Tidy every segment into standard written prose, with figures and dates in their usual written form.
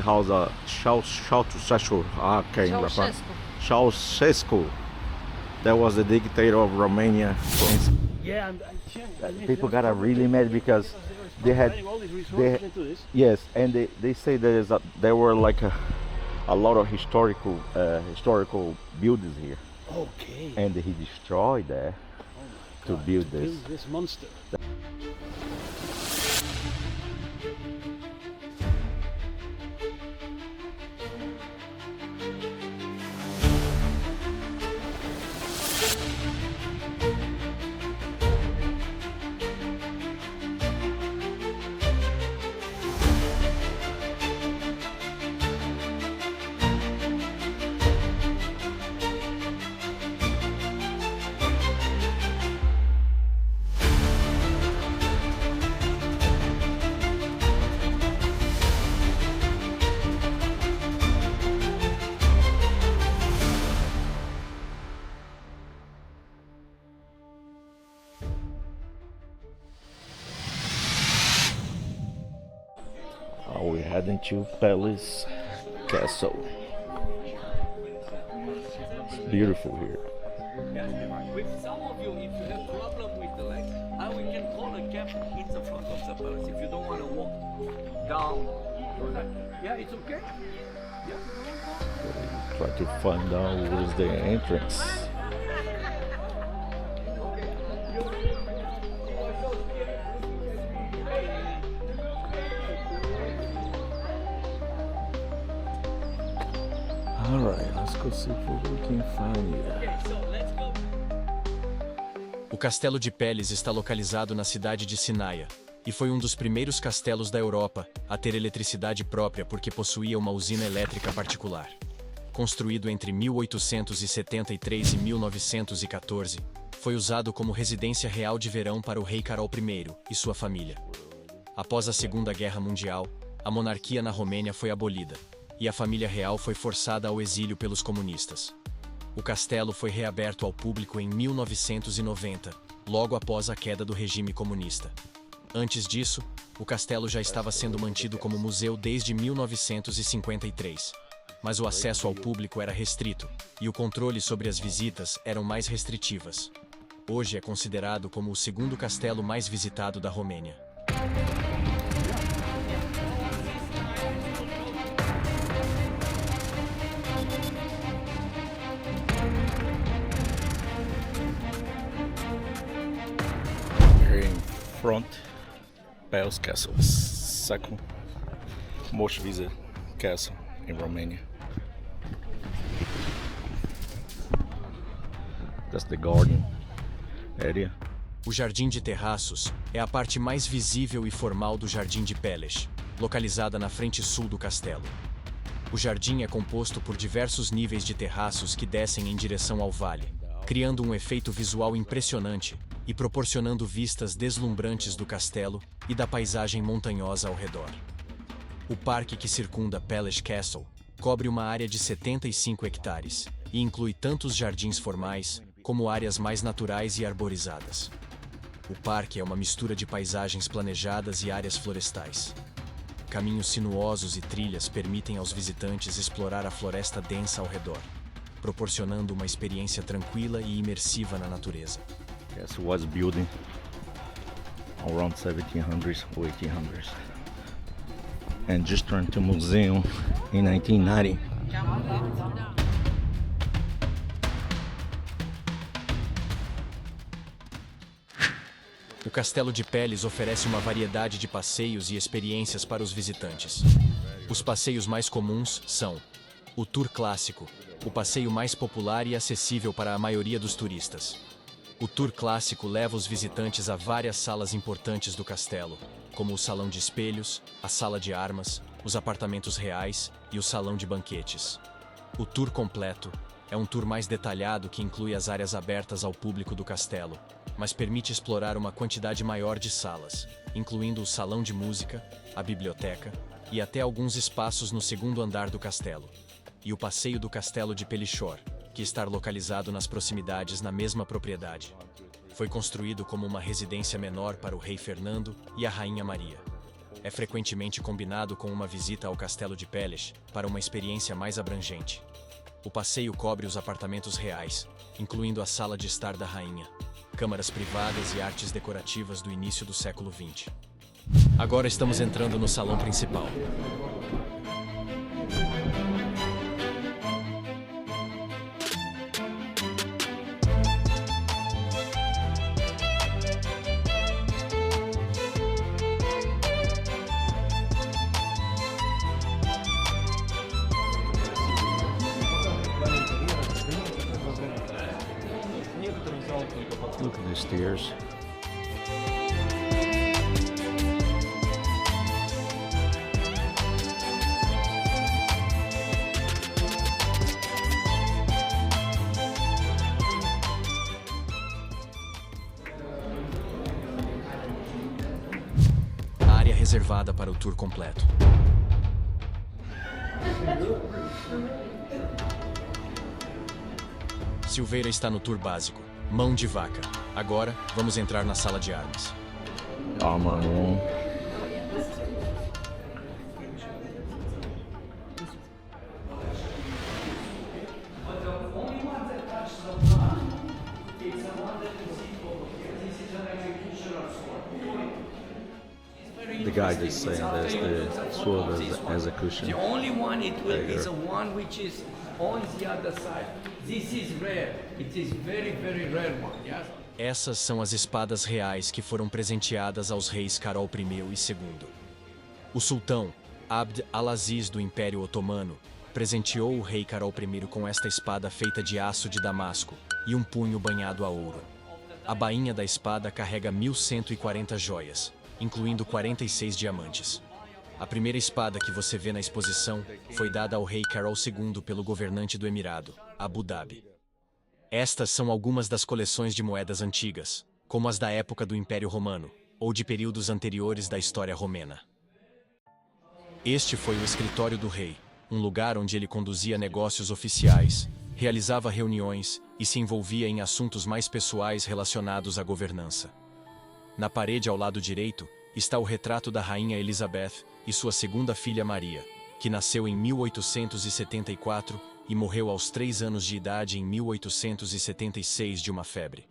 house Ceausescu, Ceausescu. Ceausescu. That was the dictator of Romania. Yeah, People got really mad because they had all these they- resources into this. yes, and they say there were like a lot of historical buildings here, Okay. and he destroyed that to build this. Build this monster. We're heading to Palace Castle. It's beautiful here. With some of you, if you have problem with the leg, we can call a cab in the front of the palace if you don't want to walk down. Yeah, it's okay. Try to find out where's the entrance. Alright, let's go see what we can find here. O Castelo de Peles está localizado na cidade de Sinaia, e foi um dos primeiros castelos da Europa a ter eletricidade própria porque possuía uma usina elétrica particular. Construído entre 1873 e 1914, foi usado como residência real de verão para o rei Carol I e sua família. Após a Segunda Guerra Mundial, a monarquia na Romênia foi abolida, e a família real foi forçada ao exílio pelos comunistas. O castelo foi reaberto ao público em 1990, logo após a queda do regime comunista. Antes disso, o castelo já estava sendo mantido como museu desde 1953. Mas o acesso ao público era restrito, e o controle sobre as visitas eram mais restritivas. Hoje é considerado como o segundo castelo mais visitado da Romênia. Here in front, Palace Castle, second most visited castle in Romania. That's the garden area. O Jardim de Terraços é a parte mais visível e formal do Jardim de Peles, localizada na frente sul do castelo. O jardim é composto por diversos níveis de terraços que descem em direção ao vale, criando um efeito visual impressionante e proporcionando vistas deslumbrantes do castelo e da paisagem montanhosa ao redor. O parque que circunda Palace Castle cobre uma área de 75 hectares e inclui tanto os jardins formais como áreas mais naturais e arborizadas. O parque é uma mistura de paisagens planejadas e áreas florestais. Caminhos sinuosos e trilhas permitem aos visitantes explorar a floresta densa ao redor, proporcionando uma experiência tranquila e imersiva na natureza. Castle was built around 1700s or 1800s, and just turned to museum in 1990. O Castelo de Peles oferece uma variedade de passeios e experiências para os visitantes. Os passeios mais comuns são o Tour Clássico, o passeio mais popular e acessível para a maioria dos turistas. O Tour Clássico leva os visitantes a várias salas importantes do castelo, como o Salão de Espelhos, a Sala de Armas, os apartamentos reais e o Salão de Banquetes. O Tour Completo é um tour mais detalhado que inclui as áreas abertas ao público do castelo, mas permite explorar uma quantidade maior de salas, incluindo o salão de música, a biblioteca e até alguns espaços no segundo andar do castelo. E o passeio do Castelo de Pelichor, que está localizado nas proximidades na mesma propriedade. Foi construído como uma residência menor para o rei Fernando e a rainha Maria. é frequentemente combinado com uma visita ao Castelo de Peles para uma experiência mais abrangente. O passeio cobre os apartamentos reais, incluindo a sala de estar da rainha, câmaras privadas e artes decorativas do início do século XX. Agora estamos entrando no salão principal. Look at the stairs. A área reservada para o tour completo. Silveira está no tour básico, mão de vaca. Agora, vamos entrar na sala de armas. Armor room. The guy just saying that's the sword as a cushion. The only one There is you a one which is on the other side. This is rare. It is very, very rare one. Yes. Essas são as espadas reais que foram presenteadas aos reis Carol I e II. O sultão, Abd al-Aziz do Império Otomano, presenteou o rei Carol I com esta espada feita de aço de Damasco e um punho banhado a ouro. A bainha da espada carrega 1.140 joias, incluindo 46 diamantes. A primeira espada que você vê na exposição foi dada ao rei Carol II pelo governante do Emirado, Abu Dhabi. Estas são algumas das coleções de moedas antigas, como as da época do Império Romano, ou de períodos anteriores da história romena. Este foi o escritório do rei, um lugar onde ele conduzia negócios oficiais, realizava reuniões e se envolvia em assuntos mais pessoais relacionados à governança. Na parede ao lado direito está o retrato da rainha Elizabeth e sua segunda filha Maria, que nasceu em 1874 e morreu aos 3 anos de idade em 1876 de uma febre.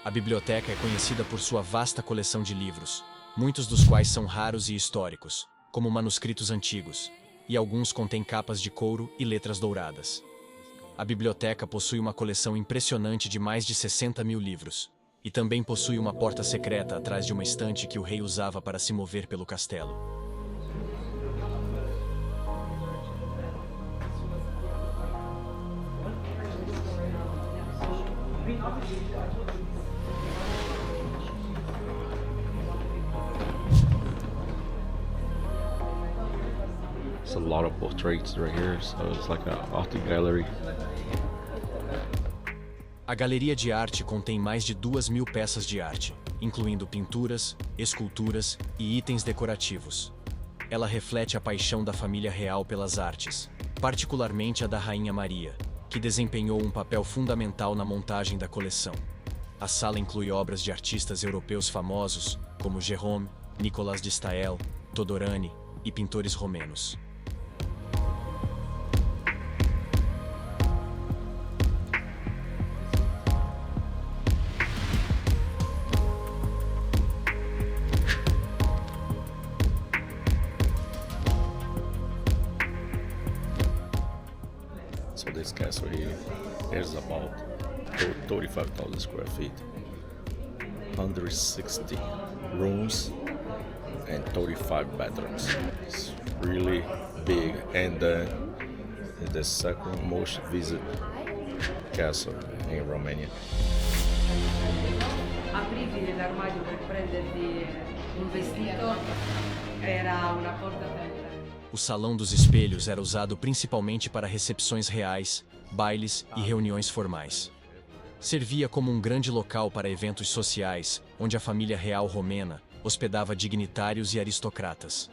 A biblioteca é conhecida por sua vasta coleção de livros, muitos dos quais são raros e históricos, como manuscritos antigos, e alguns contêm capas de couro e letras douradas. A biblioteca possui uma coleção impressionante de mais de 60 mil livros, e também possui uma porta secreta atrás de uma estante que o rei usava para se mover pelo castelo. It's a lot of portraits right here, so it's like an art gallery. A galeria de arte contém mais de 2.000 peças de arte, incluindo pinturas, esculturas e itens decorativos. Ela reflete a paixão da família real pelas artes, particularmente a da Rainha Maria, que desempenhou um papel fundamental na montagem da coleção. A sala inclui obras de artistas europeus famosos, como Gérôme, Nicolas de Staël, Todorani e pintores romenos. So this castle here is about 35,000 square feet, 160 rooms and 35 bedrooms. It's really big, and it's the second most visited castle in Romania. Aprivi nell'armadio per prenderti un vestito, era una porta aperta. O Salão dos Espelhos era usado principalmente para recepções reais, bailes e reuniões formais. Servia como um grande local para eventos sociais, onde a família real romena hospedava dignitários e aristocratas.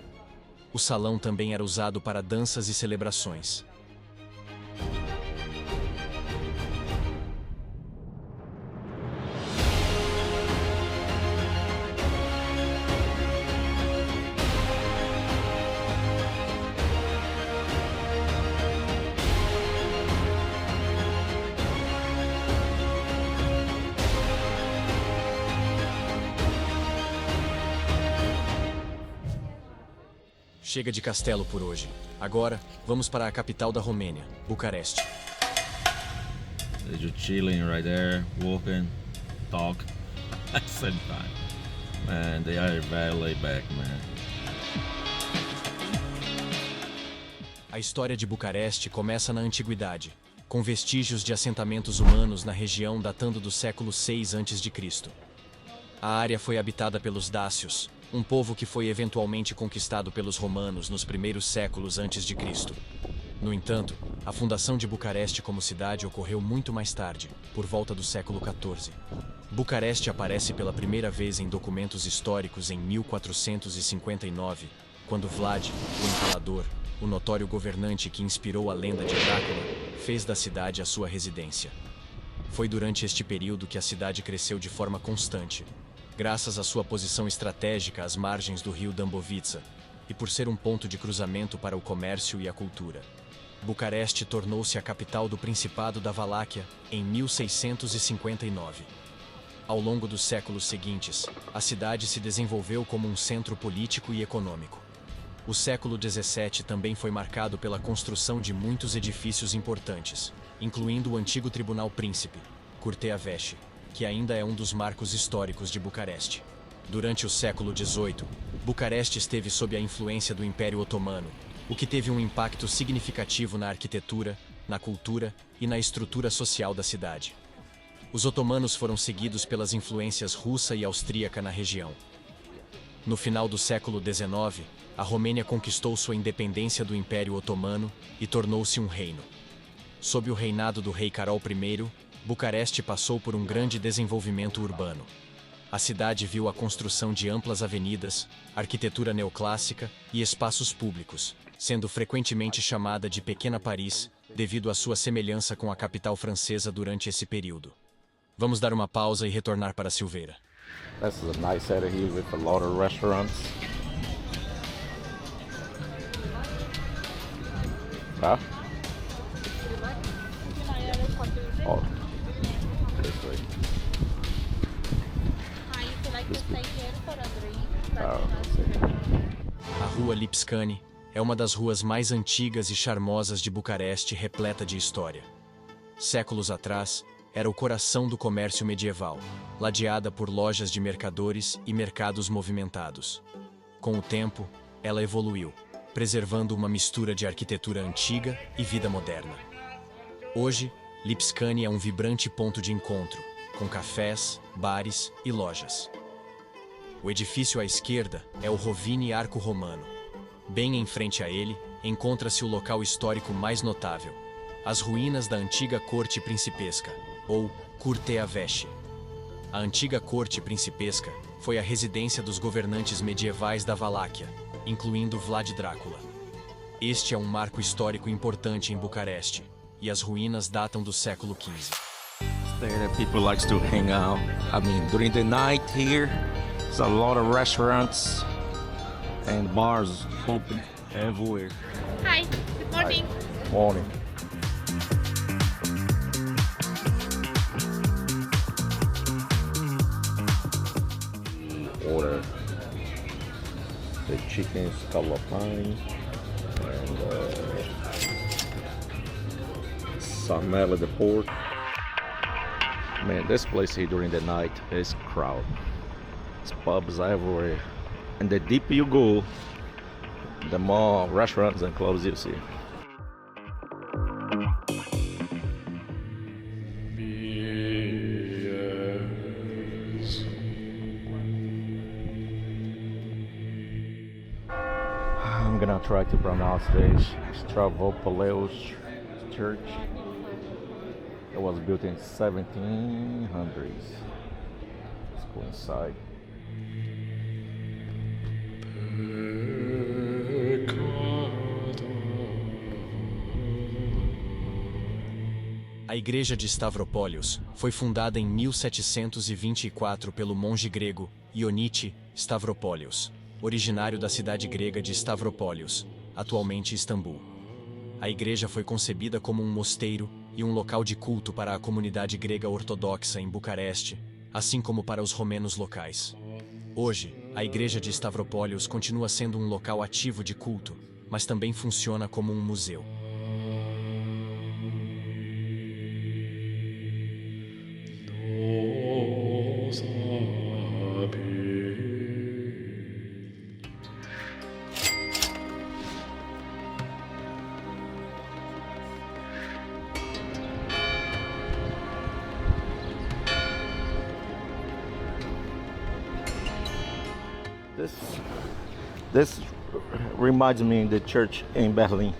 O salão também era usado para danças e celebrações. Chega de castelo por hoje. Agora, vamos para a capital da Romênia, Bucareste. You're chilling right there, walking, talk at the same time. Man, they are very laid back, man. A história de Bucareste começa na antiguidade, com vestígios de assentamentos humanos na região datando do século 6 a.C. A área foi habitada pelos dácios, um povo que foi eventualmente conquistado pelos romanos nos primeiros séculos antes de Cristo. No entanto, a fundação de Bucareste como cidade ocorreu muito mais tarde, por volta do século XIV. Bucareste aparece pela primeira vez em documentos históricos em 1459, quando Vlad, o Empalador, o notório governante que inspirou a lenda de Drácula, fez da cidade a sua residência. Foi durante este período que a cidade cresceu de forma constante, graças à sua posição estratégica às margens do rio Dâmbovița e por ser um ponto de cruzamento para o comércio e a cultura. Bucareste tornou-se a capital do Principado da Valáquia em 1659. Ao longo dos séculos seguintes, a cidade se desenvolveu como um centro político e econômico. O século XVII também foi marcado pela construção de muitos edifícios importantes, incluindo o antigo Tribunal Príncipe, Curtea Vesche, que ainda é um dos marcos históricos de Bucareste. Durante o século XVIII, Bucareste esteve sob a influência do Império Otomano, o que teve um impacto significativo na arquitetura, na cultura e na estrutura social da cidade. Os otomanos foram seguidos pelas influências russa e austríaca na região. No final do século XIX, a Romênia conquistou sua independência do Império Otomano e tornou-se um reino. Sob o reinado do rei Carol I, Bucareste passou por um grande desenvolvimento urbano. A cidade viu a construção de amplas avenidas, arquitetura neoclássica e espaços públicos, sendo frequentemente chamada de Pequena Paris, devido à sua semelhança com a capital francesa durante esse período. Vamos dar uma pausa e retornar para Silveira. This is a nice area here with a lot of restaurants. Tá? Oh, this way. A Rua Lipscani é uma das ruas mais antigas e charmosas de Bucareste, repleta de história. Séculos atrás, era o coração do comércio medieval, ladeada por lojas de mercadores e mercados movimentados. Com o tempo, ela evoluiu, preservando uma mistura de arquitetura antiga e vida moderna. Hoje, Lipscani é um vibrante ponto de encontro, com cafés, bares e lojas. O edifício à esquerda é o Rovine Arco Romano. Bem em frente a ele, encontra-se o local histórico mais notável, as ruínas da antiga corte principesca, ou Curtea Vesche. A antiga corte principesca foi a residência dos governantes medievais da Valáquia, incluindo Vlad Drácula. Este é um marco histórico importante em Bucareste, e as ruínas datam do século XV. There people likes to hang out. I mean, during the night here, there's a lot of restaurants and bars open everywhere. Hi, good morning. Morning. Order the chicken scallopine and salmonella the pork. Man, this place here during the night is crowded. There's pubs everywhere, and the deeper you go, the more restaurants and clubs you see. I'm gonna try to pronounce this. Stavropoleos Church. It was built in 1700s. Let's go inside. A Igreja de Stavropólios foi fundada em 1724 pelo monge grego Ionite Stavropólios, originário da cidade grega de Stavropólios, atualmente Istambul. A igreja foi concebida como um mosteiro e um local de culto para a comunidade grega ortodoxa em Bucareste, assim como para os romenos locais. Hoje, A igreja de Stavropólios continua sendo um local ativo de culto, mas também funciona como um museu. This reminds me of the church in Berlin.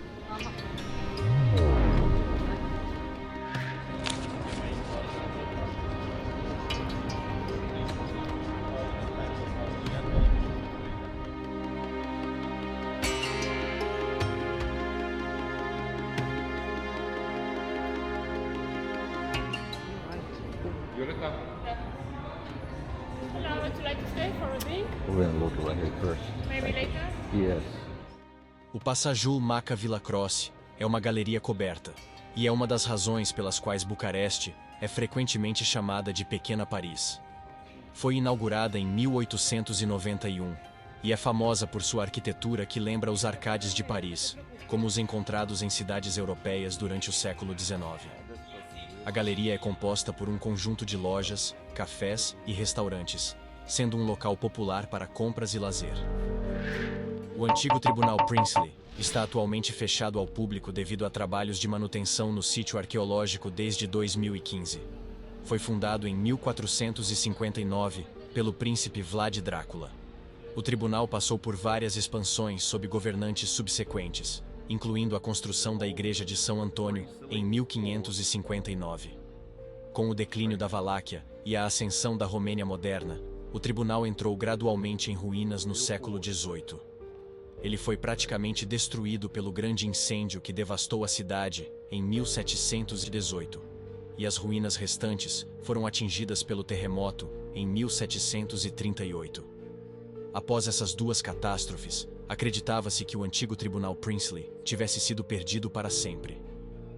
Hello, would you like to stay for a drink? We're gonna look right here first. Maybe later? Yes. O Passajul Maca Villa Croce é uma galeria coberta, e é uma das razões pelas quais Bucareste é frequentemente chamada de Pequena Paris. Foi inaugurada em 1891 e é famosa por sua arquitetura que lembra os arcades de Paris, como os encontrados em cidades europeias durante o século XIX. A galeria é composta por um conjunto de lojas, cafés e restaurantes, sendo um local popular para compras e lazer. O antigo Tribunal Princely está atualmente fechado ao público devido a trabalhos de manutenção no sítio arqueológico desde 2015. Foi fundado em 1459 pelo príncipe Vlad Drácula. O tribunal passou por várias expansões sob governantes subsequentes, incluindo a construção da Igreja de São Antônio em 1559. Com o declínio da Valáquia e a ascensão da Romênia moderna, o tribunal entrou gradualmente em ruínas no século XVIII. Ele foi praticamente destruído pelo grande incêndio que devastou a cidade em 1718, e as ruínas restantes foram atingidas pelo terremoto em 1738. Após essas duas catástrofes, acreditava-se que o antigo Tribunal Princely tivesse sido perdido para sempre.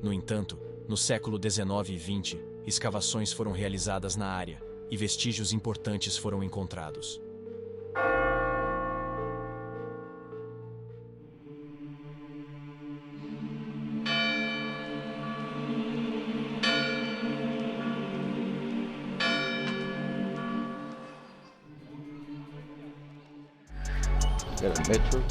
No entanto, no século XIX e XX, escavações foram realizadas na área e vestígios importantes foram encontrados. Got a metro.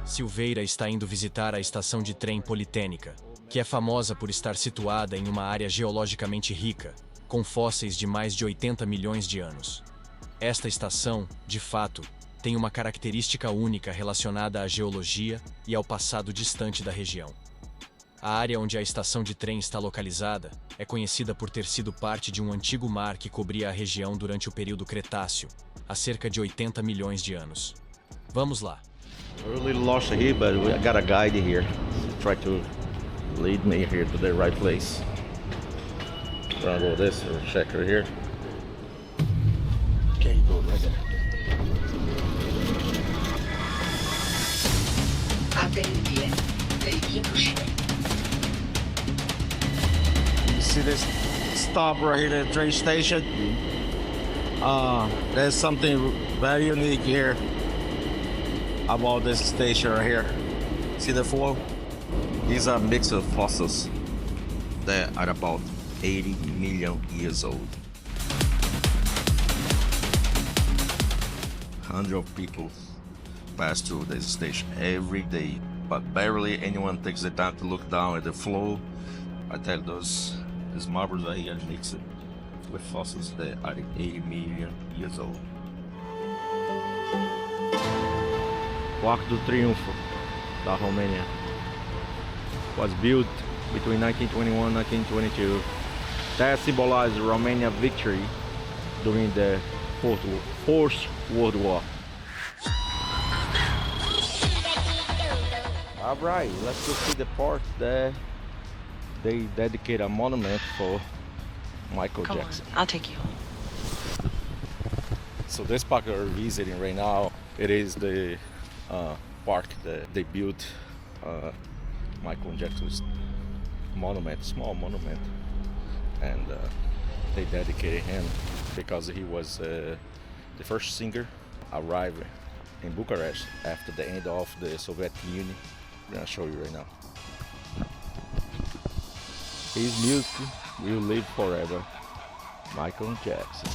Silveira está indo visitar a estação de trem Politênica, que é famosa por estar situada em uma área geologicamente rica, com fósseis de mais de 80 milhões de anos. Esta estação, de fato, tem uma característica única relacionada à geologia e ao passado distante da região. A área onde a estação de trem está localizada é conhecida por ter sido parte de um antigo mar que cobria a região durante o período Cretáceo, há cerca de 80 milhões de anos. Vamos lá. We're a little lost here, but I got a guide here. Try to lead me here to the right place. Gonna go this or check right here. Okay, go right there. You see this stop right here at the train station? There's something very unique here about this station right here. See the floor? These are mix of fossils that are about 80 million years old. Hundreds of people pass through this station every day, but barely anyone takes the time to look down at the floor. I tell you, these marbles right here mixed with fossils that are 80 million years old. O Arco do Triunfo da Romênia was built between 1921 and 1922. That symbolized Romania's victory during the Fourth World War. All right, let's go see the part that they dedicate a monument for Michael Jackson. I'll take you. So this park we're visiting right now, it is the park that they built Michael Jackson's monument, small monument, and they dedicated him because he was the first singer arrived in Bucharest after the end of the Soviet Union. I'm gonna show you right now. His music will live forever. Michael Jackson.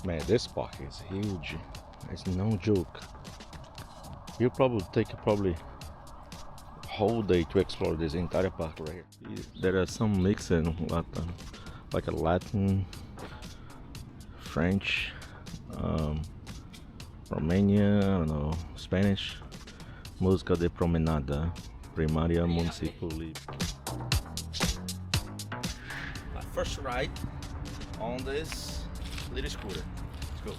Man, this park is huge. It's no joke. You'll probably take whole day to explore this entire park right here. There are some mixing like a Latin, French, Romania, I don't know, Spanish. Música de promenada, primária municipal. My first ride on this little scooter. Let's go.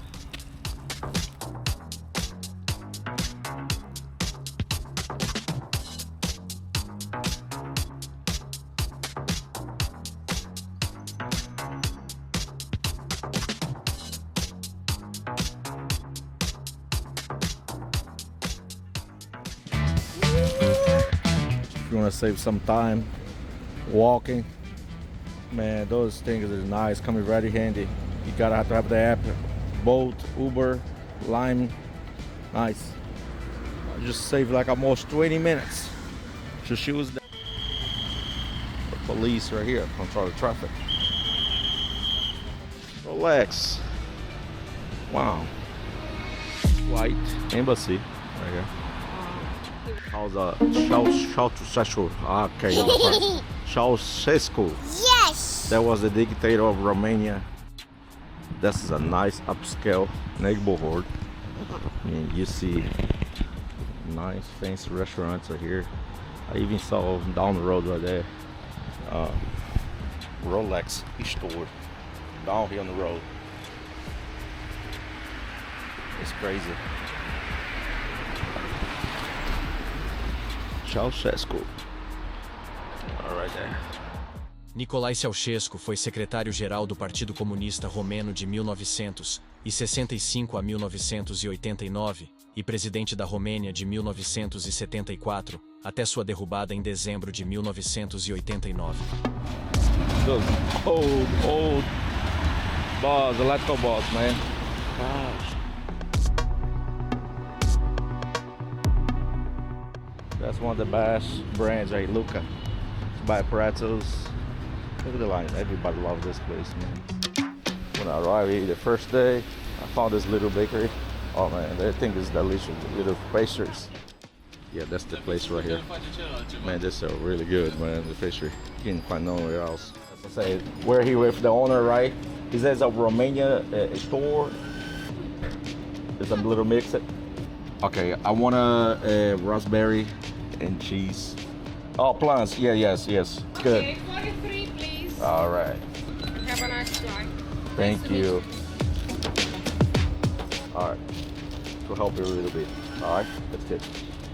If you want to save some time walking, man, those things are nice, coming very handy. You gotta have to have the app, Bolt, Uber, Lime, nice. I just saved like almost 20 minutes to choose the police right here, control the traffic. Relax. Wow. White embassy right here. How's Ceausescu? Okay. Ceausescu. Yes! That was the dictator of Romania. This is a nice upscale neighborhood. And you see nice fancy restaurants are here. I even saw down the road right there Rolex store down here on the road. It's crazy. Ceausescu. All right there. Nicolae Ceausescu foi secretário-geral do Partido Comunista Romeno de 1965 a 1989 e presidente da Romênia de 1974 até sua derrubada em dezembro de 1989. Those old balls, electrical balls, man. Gosh. That's one of the best brands, right? Luca. Buy pretzels. Look at the line. Everybody loves this place, man. When I arrived here the first day, I found this little bakery. Oh man, they think it's delicious. Little pastries. Yeah, that's the place right here. Man, this is really good, man. The pastry. You can't find nowhere else. As I say, we're here with the owner, right? He says a Romania store. There's a little mix. Okay, I want a raspberry and cheese. Oh, plants. Yeah, yes. Good. Okay, 43, please. All right. Have a nice flight. Thank you. All right. To help you a little bit. All right. That's good.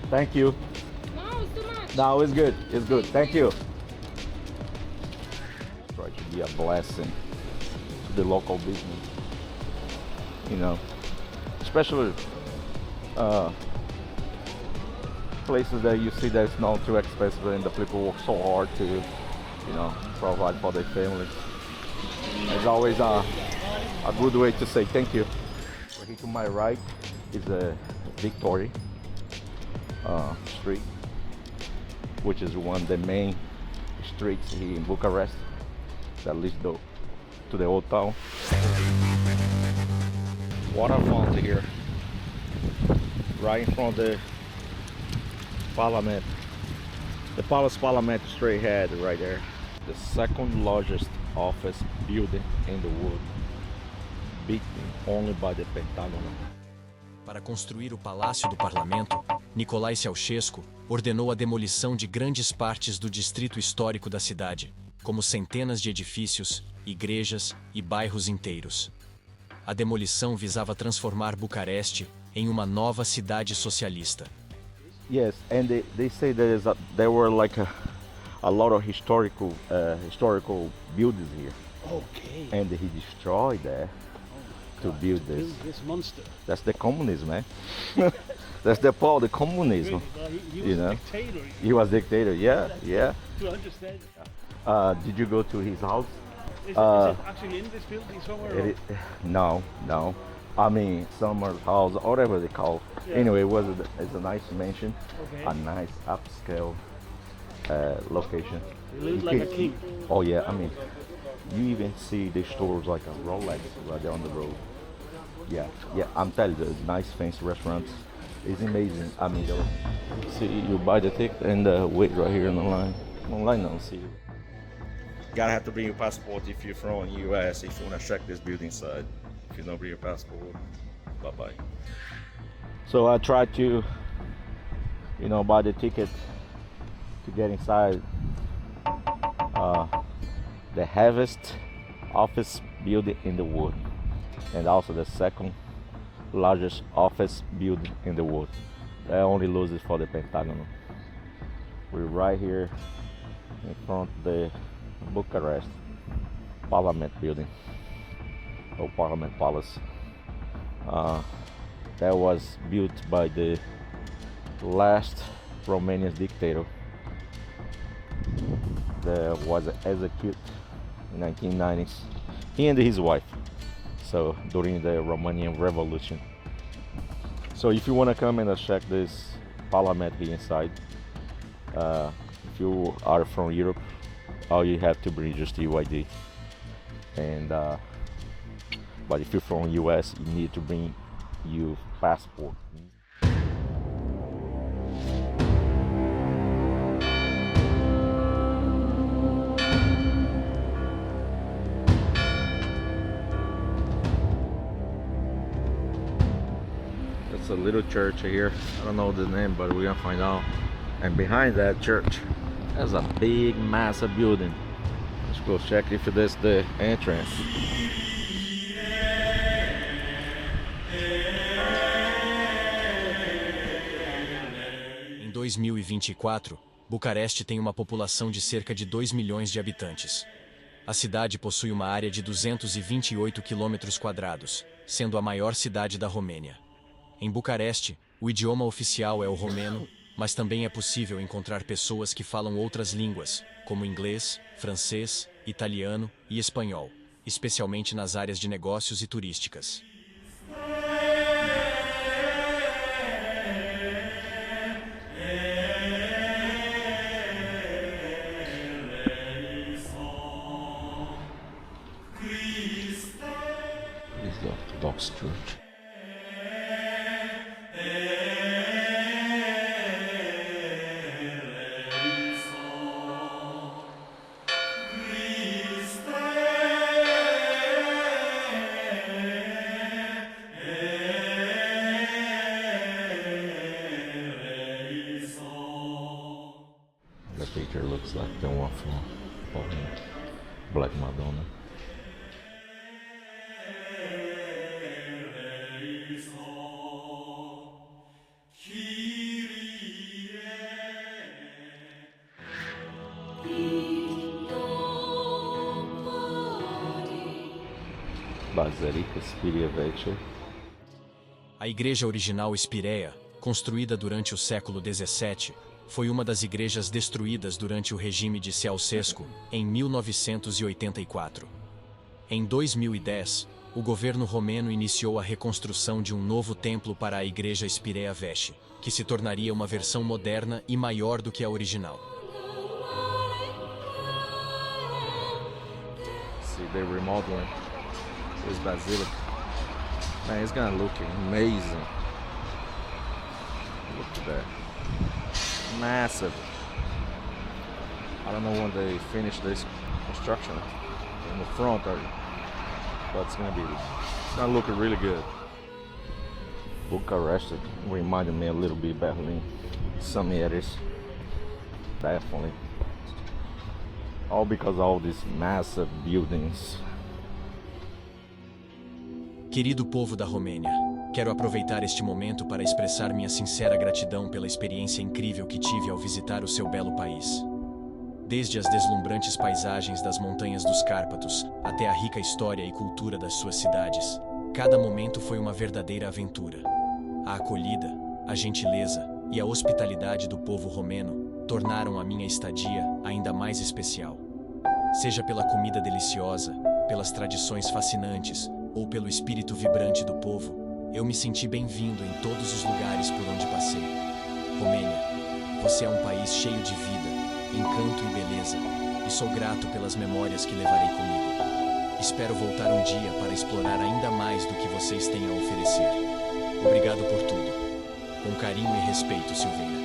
Thank you. No, it's too much. No, it's good. It's good. Thank you. Try to be a blessing to the local business. You know, especially places that you see that it's not too expensive and the people work so hard to, you know, provide for their families. It's always a good way to say thank you. Here to my right is a Victoria Street, which is one of the main streets here in Bucharest that leads to the old town. Water fountain here, right in front of the Parliament. The Palace Parliament straight ahead right there. The second largest office building in the world, beaten only by the Pentagon. Para construir o Palácio do Parlamento, Nicolae Ceausescu ordenou a demolição de grandes partes do distrito histórico da cidade, como centenas de edifícios, igrejas e bairros inteiros. A demolição visava transformar Bucareste em uma nova cidade socialista. Yes, and they say there were like a lot of historical buildings here, Okay. and he destroyed that to build this. Build this monster. That's the communism, man. That's the power, the communism. Well, he You was a know? dictator. He was dictator, yeah. To understand. Did you go to his house? Is Uh, it actually in this building somewhere? It, no, no. I mean, Summer's house, whatever they call. Yeah. Anyway, it's a nice mansion, Okay. a nice upscale location. He lives You like a can- king. Oh yeah, I mean, you even see the stores like a Rolex right there on the road. Yeah, yeah. I'm telling you, nice fancy restaurants. It's amazing. I mean, see, you buy the ticket and wait right here in the line. Online, don't see you. Gotta have to bring your passport if you're from US. If you wanna check this building side. If you don't bring your passport, bye bye. So I tried to, buy the ticket to get inside the heaviest office building in the world, and also the second largest office building in the world. That only loses for the Pentagon. We're right here in front of the Bucharest Parliament building, or Parliament Palace. That was built by the last Romanian dictator that was executed in 1990s. He and his wife. So during the Romanian Revolution. So if you want to come and check this parliament here inside, if you are from Europe, all you have to bring just your ID. And but if you're from US, you need to bring your passport. It's a little church here. I don't know the name, but we're gonna find out. And behind that church, there's a big, massive building. Let's go check if this is the entrance. Em 2024, Bucareste tem uma população de cerca de 2 milhões de habitantes. A cidade possui uma área de 228 km², sendo a maior cidade da Romênia. Em Bucareste, o idioma oficial é o romeno, mas também é possível encontrar pessoas que falam outras línguas, como inglês, francês, italiano e espanhol, especialmente nas áreas de negócios e turísticas. This is the Orthodox Church. The picture looks like the one from Black Madonna. Basilica Spiria Vecchia. A igreja original Espireia, construída durante o século XVII, foi uma das igrejas destruídas durante o regime de Ceausescu, em 1984. Em 2010, o governo romeno iniciou a reconstrução de um novo templo para a igreja Spirea Vecchia, que se tornaria uma versão moderna e maior do que a original. See, they're remodeling this basilica. Man, it's gonna look amazing. Look at that. Massive. I don't know when they finish this construction in the front, but it's gonna look really good. Bucharest reminded me a little bit of Berlin. Some areas, definitely. All because of all these massive buildings. Querido povo da Romênia, quero aproveitar este momento para expressar minha sincera gratidão pela experiência incrível que tive ao visitar o seu belo país. Desde as deslumbrantes paisagens das montanhas dos Cárpatos, até a rica história e cultura das suas cidades, cada momento foi uma verdadeira aventura. A acolhida, a gentileza e a hospitalidade do povo romeno tornaram a minha estadia ainda mais especial. Seja pela comida deliciosa, pelas tradições fascinantes ou pelo espírito vibrante do povo, eu me senti bem-vindo em todos os lugares por onde passei. Romênia, você é um país cheio de vida, encanto e beleza, e sou grato pelas memórias que levarei comigo. Espero voltar um dia para explorar ainda mais do que vocês têm a oferecer. Obrigado por tudo. Com carinho e respeito, Silveira.